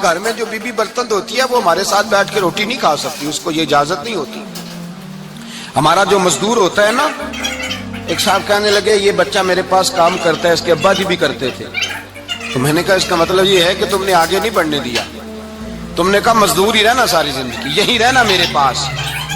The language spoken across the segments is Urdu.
گھر میں جو بیوی برتن دھوتی ہے وہ ہمارے ساتھ بیٹھ کے روٹی نہیں کھا سکتی، اس کو یہ اجازت نہیں ہوتی۔ ہمارا جو مزدور ہوتا ہے نا، ایک صاحب کہنے لگے یہ بچہ میرے پاس کام کرتا ہے، اس کے ابا جی بھی کرتے تھے، تو میں نے کہا اس کا مطلب یہ ہے کہ تم نے آگے نہیں بڑھنے دیا، تم نے کہا مزدور ہی رہنا ساری زندگی، یہی رہنا میرے پاس،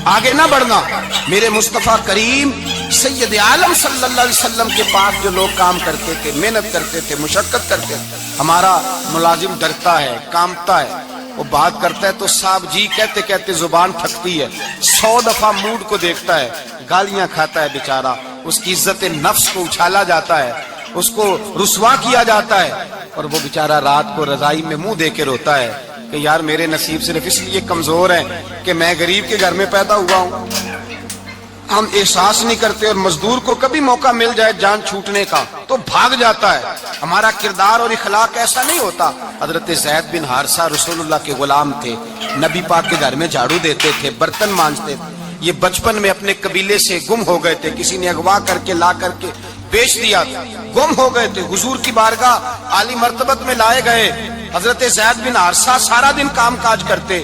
آگے نہ بڑھنا۔ میرے مصطفیٰ کریم سید عالم صلی اللہ علیہ وسلم کے پاس جو لوگ کام کرتے تھے، محنت کرتے تھے، مشقت کرتے تھے، ہمارا ملازم ڈرتا ہے، کامتا ہے، وہ بات کرتا ہے تو صاحب جی کہتے کہتے زبان تھکتی ہے، 100 دفعہ موڈ کو دیکھتا ہے، گالیاں کھاتا ہے بیچارہ، اس کی عزت نفس کو اچھالا جاتا ہے، اس کو رسوا کیا جاتا ہے، اور وہ بیچارہ رات کو رضائی میں منہ دے کے روتا ہے کہ یار میرے نصیب صرف اس لیے کمزور ہیں کہ میں غریب کے گھر میں پیدا ہوا ہوں۔ ہم احساس نہیں کرتے، اور مزدور کو کبھی موقع مل جائے جان چھوٹنے کا تو بھاگ جاتا ہے۔ ہمارا کردار اور اخلاق ایسا نہیں ہوتا۔ حضرت زید بن حارثہ رسول اللہ کے غلام تھے، نبی پاک کے گھر میں جھاڑو دیتے تھے، برتن مانجتے تھے، یہ بچپن میں اپنے قبیلے سے گم ہو گئے تھے، کسی نے اغوا کر کے لا کر کے بیچ دیا تھا، گم ہو گئے تھے، حضور کی بارگاہ عالی مرتبت میں لائے گئے۔ حضرت زید بن حارثہ سارا دن کام کاج کرتے،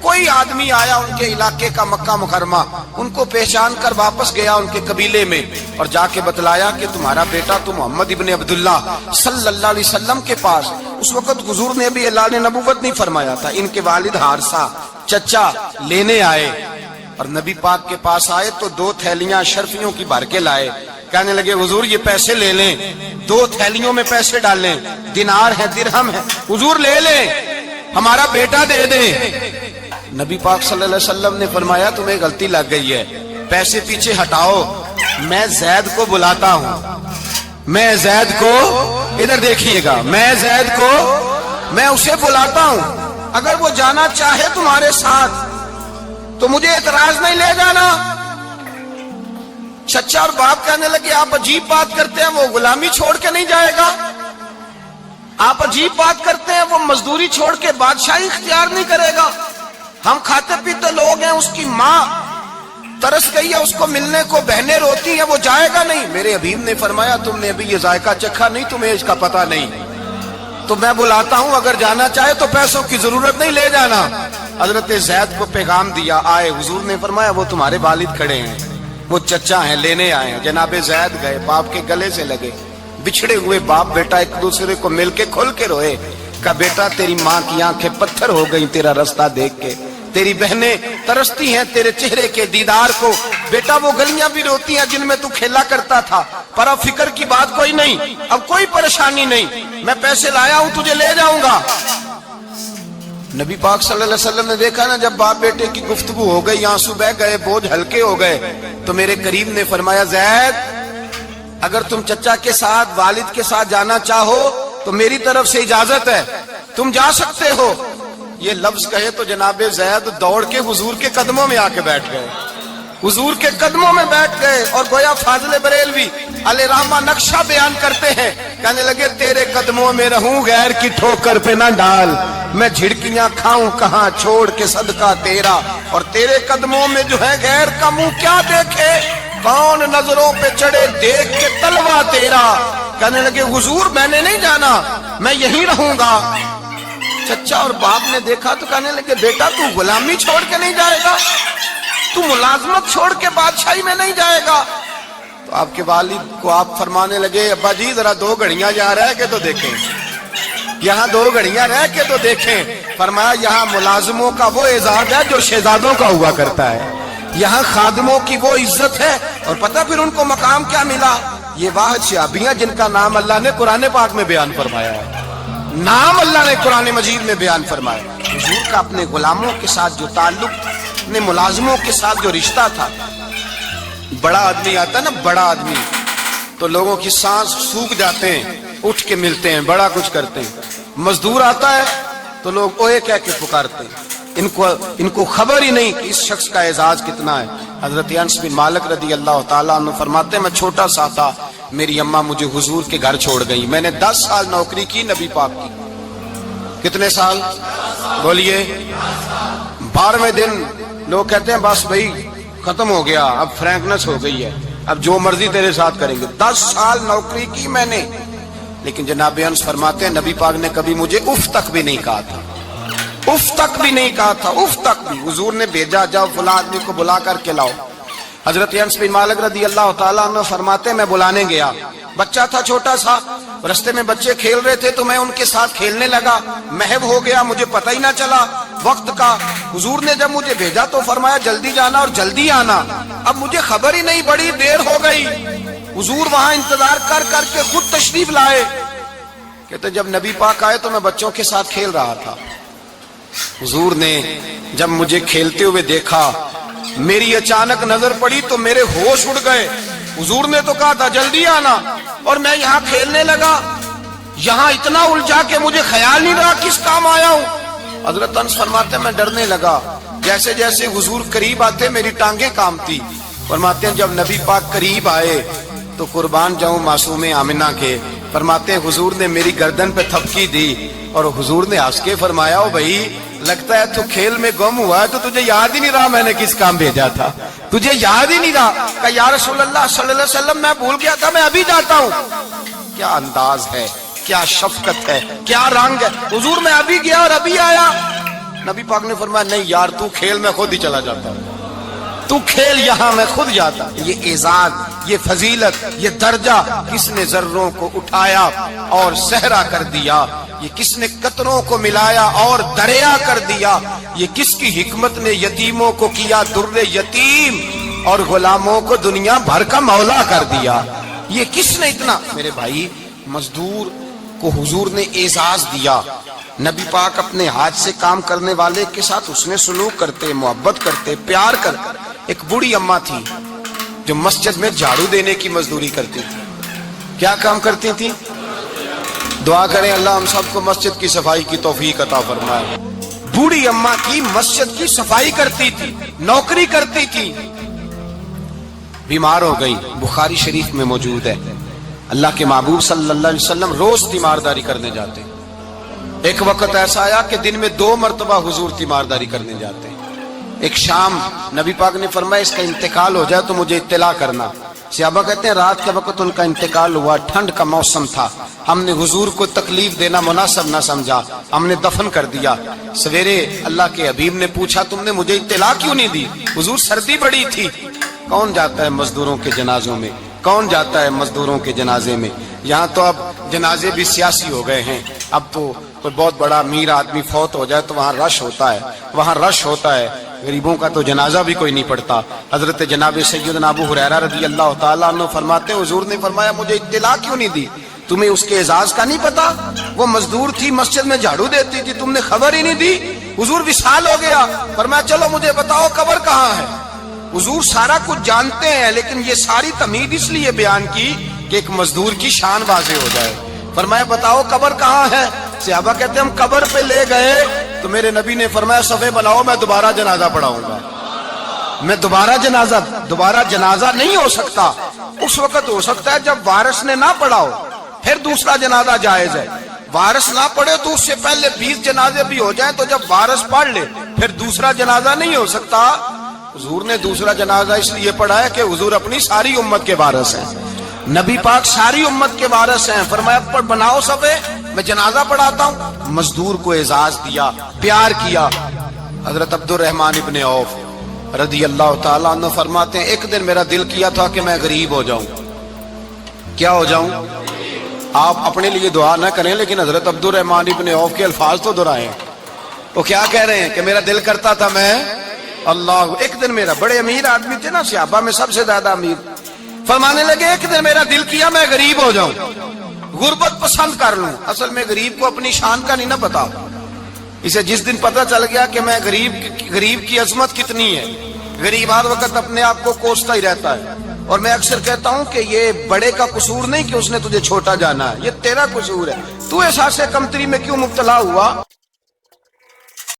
کوئی آدمی آیا ان کے علاقے کا مکہ مکرمہ، ان کو پہچان کر واپس گیا ان کے قبیلے میں اور جا کے بتلایا کہ تمہارا بیٹا تو محمد ابن عبداللہ صلی اللہ علیہ وسلم کے پاس، اس وقت حضور نے بھی اللہ نے نبوت نہیں فرمایا تھا، ان کے والد حارثہ چچا لینے آئے اور نبی پاک کے پاس آئے تو 2 تھیلیاں اشرفیوں کی بھر کے لائے، کہنے لگے حضور یہ پیسے لے لیں، 2 تھیلیوں میں پیسے ڈالیں، دینار ہے درہم ہے، حضور لے لیں، ہمارا بیٹا دے دیں۔ نبی پاک صلی اللہ علیہ وسلم نے فرمایا تمہیں غلطی لگ گئی ہے، پیسے پیچھے ہٹاؤ، میں زید کو بلاتا ہوں، میں زید کو، ادھر دیکھیے گا، میں زید کو، میں اسے بلاتا ہوں، اگر وہ جانا چاہے تمہارے ساتھ تو مجھے اعتراض نہیں لے جانا۔ چچا اور باپ کہنے لگے آپ عجیب بات کرتے ہیں، وہ غلامی چھوڑ کے نہیں جائے گا، آپ عجیب بات کرتے ہیں، وہ مزدوری چھوڑ کے بادشاہی اختیار نہیں کرے گا، ہم کھاتے پیتے لوگ ہیں، اس کی ماں ترس گئی ہے اس کو ملنے کو، بہنیں روتی ہیں، وہ جائے گا نہیں۔ میرے حبیب نے فرمایا تم نے ابھی یہ ذائقہ چکھا نہیں، تمہیں اس کا پتہ نہیں، تو میں بلاتا ہوں، اگر جانا چاہے تو پیسوں کی ضرورت نہیں، لے جانا۔ حضرت زید کو پیغام دیا، آئے، حضور نے فرمایا وہ تمہارے والد کھڑے ہیں، وہ چچا ہیں، لینے آئے ہیں۔ جناب زید گئے، باپ کے گلے سے لگے، بچھڑے ہوئے باپ بیٹا ایک دوسرے کو مل کے کھل کے روئے، کہا بیٹا تیری ماں کی آنکھیں پتھر ہو گئی تیرا رستہ دیکھ کے، تیری بہنیں ترستی ہیں تیرے چہرے کے دیدار کو، بیٹا وہ گلیاں بھی روتی ہیں جن میں تو کھیلا کرتا تھا، پر اب فکر کی بات کوئی نہیں، اب کوئی پریشانی نہیں، میں پیسے لایا ہوں تجھے لے جاؤں گا۔ نبی پاک صلی اللہ علیہ وسلم نے دیکھا نا جب باپ بیٹے کی گفتگو ہو گئی، آنسو بہ گئے، بوجھ ہلکے ہو گئے، تو میرے کریم نے فرمایا زید اگر تم چچا کے ساتھ والد کے ساتھ جانا چاہو تو میری طرف سے اجازت ہے، تم جا سکتے ہو۔ یہ لفظ کہے تو جناب زید دوڑ کے حضور کے قدموں میں آ کے بیٹھ گئے، حضور کے قدموں میں بیٹھ گئے، اور گویا فاضل بریلوی علیہ رحمہ نقشہ بیان کرتے ہیں، کہنے لگے تیرے قدموں میں رہوں غیر کی ٹھوکر پہ نہ ڈال، میں جھڑکیاں کھاؤں کہاں چھوڑ کے صدقہ تیرا، اور تیرے قدموں میں جو ہے غیر کا منہ کیا دیکھے، کون نظروں پہ چڑھے دیکھ کے تلوا تیرا۔ کہنے لگے حضور میں نے نہیں جانا، میں یہیں رہوں گا۔ چچا اور باپ نے دیکھا تو کہنے لگے بیٹا تو غلامی چھوڑ کے نہیں جائے گا، تو ملازمت چھوڑ کے بادشاہی میں نہیں جائے گا۔ تو آپ کے والد کو آپ فرمانے لگے ابا جی ذرا 2 گھڑیاں یہاں رہ کے تو دیکھیں، یہاں 2 گھڑیاں رہ کے تو دیکھیں۔ فرمایا یہاں ملازموں کا وہ اعزاز ہے جو شہزادوں کا ہوا کرتا ہے، یہاں خادموں کی وہ عزت ہے، اور پتہ پھر ان کو مقام کیا ملا، یہ واحد صحابیاں جن کا نام اللہ نے قرآن پاک میں بیان فرمایا ہے، نام اللہ نے قرآن مجید میں بیان فرمایا۔ حضور کا اپنے غلاموں کے ساتھ جو تعلق، اپنے ملازموں کے ساتھ جو رشتہ تھا، بڑا آدمی آتا ہے نا، بڑا آدمی تو لوگوں کی سانس سوکھ جاتے ہیں، اٹھ کے ملتے ہیں، بڑا کچھ کرتے ہیں، مزدور آتا ہے تو لوگ اوے کہہ کے پکارتے ہیں، ان کو خبر ہی نہیں کہ اس شخص کا اعزاز کتنا ہے۔ حضرت انس بن مالک رضی اللہ تعالیٰ عنہ فرماتے ہیں میں چھوٹا سا تھا، میری اماں مجھے حضور کے گھر چھوڑ گئی، میں نے 10 سال نوکری کی نبی پاک کی۔ کتنے سال بولیے؟ 12ویں دن لوگ کہتے ہیں بس بھائی ختم ہو گیا، اب فرینکنس ہو گئی ہے، اب جو مرضی تیرے ساتھ کریں گے۔ 10 سال نوکری کی میں نے، لیکن جناب انس فرماتے ہیں نبی پاک نے کبھی مجھے اف تک بھی نہیں کہا تھا، اف تک بھی نہیں کہا تھا، اف تک بھی۔ حضور نے بھیجا جاؤ فلاں آدمی کو بلا کر کے لاؤ۔ حضرت انس بن مالک رضی اللہ تعالیٰ عنہ فرماتے میں بلانے گیا، بچہ تھا چھوٹا سا، رستے میں بچے کھیل رہے تھے تو میں ان کے ساتھ کھیلنے لگا، محو ہو گیا، مجھے پتہ ہی نہ چلا وقت کا۔ حضور نے جب مجھے بھیجا تو فرمایا جلدی جانا اور جلدی آنا۔ اب مجھے خبر ہی نہیں، بڑی دیر ہو گئی۔ حضور وہاں انتظار کر کر کے خود تشریف لائے۔ کہتے جب نبی پاک آئے تو میں بچوں کے ساتھ کھیل رہا تھا۔ حضور نے جب مجھے کھیلتے ہوئے دیکھا، میری اچانک نظر پڑی تو میرے ہوش اڑ گئے۔ حضور نے تو کہا تھا جلدی آنا، اور میں یہاں کھیلنے لگا، یہاں اتنا الجھا کہ مجھے خیال نہیں رہا کس کام آیا ہوں۔ حضرت انس فرماتے ہیں میں ڈرنے لگا، جیسے جیسے حضور قریب آتے میری ٹانگیں کانپتی۔ فرماتے ہیں جب نبی پاک قریب آئے تو قربان جاؤں معصوم آمنہ کے، فرماتے ہیں حضور نے میری گردن پہ تھپکی دی اور حضور نے ہنس کے فرمایا او بھائی لگتا ہے تو کھیل میں گم ہوا ہے تو تجھے یاد ہی نہیں رہا میں نے کس کام بھیجا تھا، تجھے یاد ہی نہیں رہا۔ کہا یا رسول اللہ صلی اللہ علیہ وسلم میں بھول گیا تھا، میں ابھی جاتا ہوں۔ کیا انداز ہے، کیا شفقت ہے، کیا رنگ ہے۔ حضور میں ابھی گیا اور ابھی آیا۔ نبی پاک نے فرمایا نہیں یار تو کھیل میں خود ہی چلا جاتا، تو کھیل یہاں میں خود جاتا۔ یہ اعزاز، یہ فضیلت، یہ درجہ کس نے ذروں کو اٹھایا اور صحرا کر دیا، یہ کس نے قطروں کو ملایا اور دریا کر دیا، یہ کس کی حکمت نے یتیموں کو کیا در یتیم اور غلاموں کو دنیا بھر کا مولا کر دیا۔ یہ کس نے اتنا۔ میرے بھائی مزدور کو حضور نے اعزاز دیا۔ نبی پاک اپنے ہاتھ سے کام کرنے والے کے ساتھ اس نے سلوک کرتے، محبت کرتے، پیار کرتے۔ ایک بوڑھی اماں تھی جو مسجد میں جھاڑو دینے کی مزدوری کرتی تھی۔ کیا کام کرتی تھی؟ دعا کریں اللہ ہم سب کو مسجد کی صفائی کی توفیق عطا فرمائے۔ بوڑھی اماں کی مسجد کی صفائی کرتی تھی، نوکری کرتی تھی، بیمار ہو گئی۔ بخاری شریف میں موجود ہے اللہ کے محبوب صلی اللہ علیہ وسلم روز تیمارداری کرنے جاتے۔ ایک وقت ایسا آیا کہ دن میں 2 مرتبہ حضور تیمارداری کرنے جاتے۔ ایک شام نبی پاک نے فرمایا اس کا انتقال ہو جائے تو مجھے اطلاع کرنا۔ صحابہ کہتے ہیں رات کے وقت ان کا انتقال ہوا، ٹھنڈ کا موسم تھا، ہم نے حضور کو تکلیف دینا مناسب نہ سمجھا، ہم نے دفن کر دیا۔ سویرے اللہ کے حبیب نے پوچھا تم نے مجھے اطلاع کیوں نہیں دی؟ حضور سردی بڑی تھی۔ کون جاتا ہے مزدوروں کے جنازوں میں؟ کون جاتا ہے مزدوروں کے جنازے میں؟ یہاں تو اب جنازے بھی سیاسی ہو گئے ہیں، اب تو کوئی بہت بڑا امیر آدمی فوت ہو جائے تو وہاں رش ہوتا ہے، وہاں رش ہوتا ہے، غریبوں کا تو جنازہ بھی کوئی نہیں پڑتا۔ حضرت جناب سیدنا ابو ہریرہ رضی اللہ تعالیٰ عنہ فرماتے ہیں حضور نے فرمایا مجھے اطلاع کیوں نہیں دی؟ تمہیں اس کے اعزاز کا نہیں پتا؟ وہ مزدور تھی، مسجد میں جھاڑو دیتی تھی، تم نے خبر ہی نہیں دی؟ حضور وصال ہو گیا، فرمایا چلو مجھے بتاؤ قبر کہاں ہے۔ حضور سارا کچھ جانتے ہیں لیکن یہ ساری تمہید اس لیے بیان کی کہ ایک مزدور کی شان واضح ہو جائے۔ فرمایا بتاؤ قبر کہاں ہے؟ صحابہ کہتے ہیں ہم قبر پہ لے گئے تو میرے نبی نے فرمایا صفے بناؤ میں دوبارہ جنازہ پڑھاؤں گا۔ میں دوبارہ جنازہ نہیں ہو سکتا، اس وقت ہو سکتا ہے جب وارث نے نہ پڑھاؤ، پھر دوسرا جنازہ جائز ہے۔ وارث نہ پڑھے تو اس سے پہلے 20 جنازے بھی ہو جائیں تو جب وارث پڑھ لے پھر دوسرا جنازہ نہیں ہو سکتا۔ حضور نے دوسرا جنازہ اس لیے پڑھا ہے کہ حضور اپنی ساری امت کے وارث ہیں، نبی پاک ساری امت کے وارث ہیں۔ فرمایا پر بناؤ صفے میں جنازہ پڑھاتا ہوں۔ مزدور کو اعزاز دیا، پیار کیا۔ حضرت عبد الرحمن ابن عوف رضی اللہ تعالیٰ عنہ فرماتے ہیں ایک دن میرا دل کیا تھا کہ میں غریب ہو جاؤں۔ کیا ہو جاؤں؟ آپ اپنے لیے دعا نہ کریں لیکن حضرت عبد الرحمن ابن عوف کے الفاظ تو دہرائیں۔ وہ کیا کہہ رہے ہیں کہ میرا دل کرتا تھا میں اللہ ایک دن میرا، بڑے امیر آدمی تھے نا صحابہ میں سب سے زیادہ امیر، فرمانے لگے ایک دن میرا دل کیا میں غریب ہو جاؤں، غربت پسند کر لوں۔ اصل میں غریب کو اپنی شان کا نہیں نہ پتا، اسے جس دن پتا چل گیا کہ میں غریب کی عظمت کتنی ہے، غریب ہر وقت اپنے آپ کو کوستا ہی رہتا ہے۔ اور میں اکثر کہتا ہوں کہ یہ بڑے کا قصور نہیں کہ اس نے تجھے چھوٹا جانا ہے، یہ تیرا قصور ہے، تو احساس کمتری میں کیوں مبتلا ہوا۔